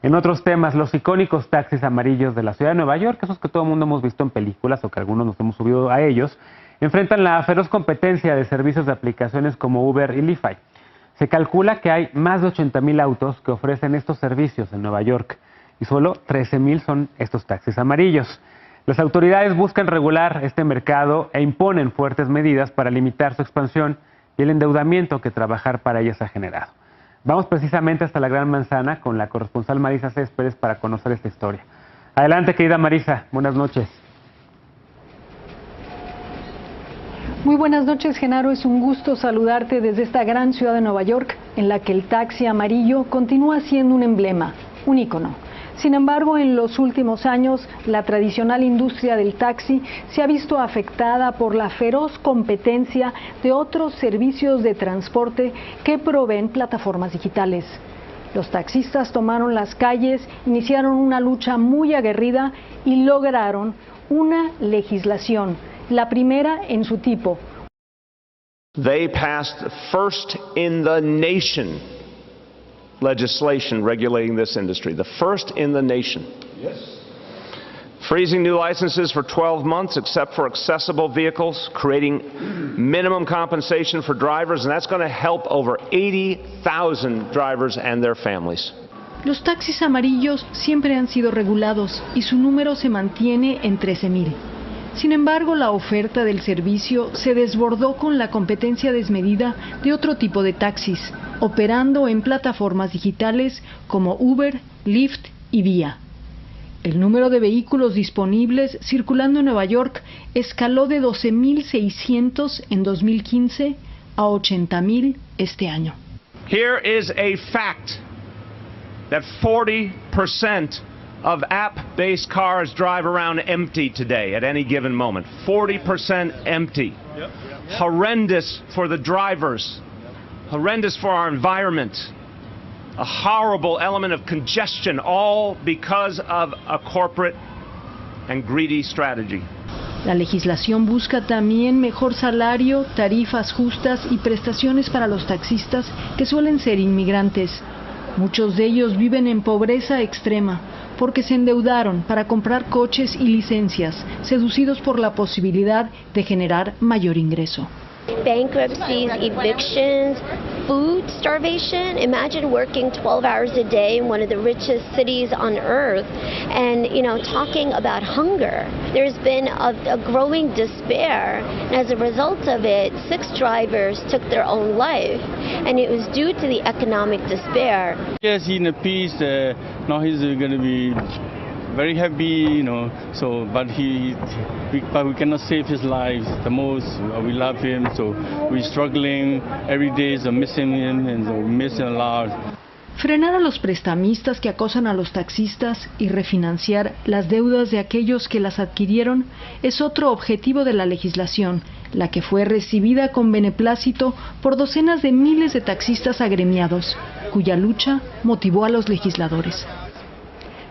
En otros temas, los icónicos taxis amarillos de la ciudad de Nueva York, esos que todo el mundo hemos visto en películas o que algunos nos hemos subido a ellos, enfrentan la feroz competencia de servicios de aplicaciones como Uber y Leafy. Se calcula que hay más de 80,000 autos que ofrecen estos servicios en Nueva York y solo 13,000 son estos taxis amarillos. Las autoridades buscan regular este mercado e imponen fuertes medidas para limitar su expansión y el endeudamiento que trabajar para ellas ha generado. Vamos precisamente hasta la Gran Manzana con la corresponsal Marisa Céspedes para conocer esta historia. Adelante, querida Marisa, buenas noches. Muy buenas noches, Genaro. Es un gusto saludarte desde esta gran ciudad de Nueva York, en la que el taxi amarillo continúa siendo un emblema, un ícono. Sin embargo, en los últimos años, la tradicional industria del taxi se ha visto afectada por la feroz competencia de otros servicios de transporte que proveen plataformas digitales. Los taxistas tomaron las calles, iniciaron una lucha muy aguerrida y lograron una legislación, la primera en su tipo. They passed first in the nation legislation regulating this industry, the first in the nation. Yes. Freezing new licenses for 12 months except for accessible vehicles, creating minimum compensation for drivers, and that's going to help over 80,000 drivers and their families. Los taxis amarillos siempre han sido regulados y su número se mantiene en 13,000. Sin embargo, la oferta del servicio se desbordó con la competencia desmedida de otro tipo de taxis, operando en plataformas digitales como Uber, Lyft y Vía. El número de vehículos disponibles circulando en Nueva York escaló de 12,600 en 2015 a 80,000 este año. Here is a fact that 40% of app-based cars drive around empty today at any given moment. 40% empty. Horrendous for the drivers. Horrendous for our environment. A horrible element of congestion, all because of a corporate and greedy strategy. La legislación busca también mejor salario, tarifas justas y prestaciones para los taxistas que suelen ser inmigrantes. Muchos de ellos viven en pobreza extrema porque se endeudaron para comprar coches y licencias, seducidos por la posibilidad de generar mayor ingreso. Bankruptcies, evictions, food starvation. Imagine working 12 hours a day in one of the richest cities on earth and, talking about hunger. There's been a growing despair, and as a result of it, 6 drivers took their own life, and it was due to the economic despair. Yes, he's in peace. Now he's going to be very happy, but we cannot save his life the most. We love him, so we're struggling every day, so missing him and so missing a lot. Frenar a los prestamistas que acosan a los taxistas y refinanciar las deudas de aquellos que las adquirieron es otro objetivo de la legislación, la que fue recibida con beneplácito por docenas de miles de taxistas agremiados, cuya lucha motivó a los legisladores.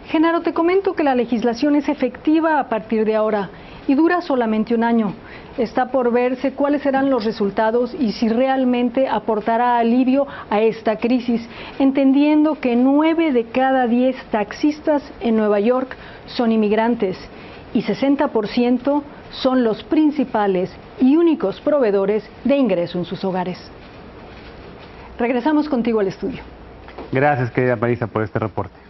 Genaro, te comento que la legislación es efectiva a partir de ahora y dura solamente un año. Está por verse cuáles serán los resultados y si realmente aportará alivio a esta crisis, entendiendo que 9 de cada 10 taxistas en Nueva York son inmigrantes y 60% son los principales y únicos proveedores de ingreso en sus hogares. Regresamos contigo al estudio. Gracias, querida Marisa, por este reporte.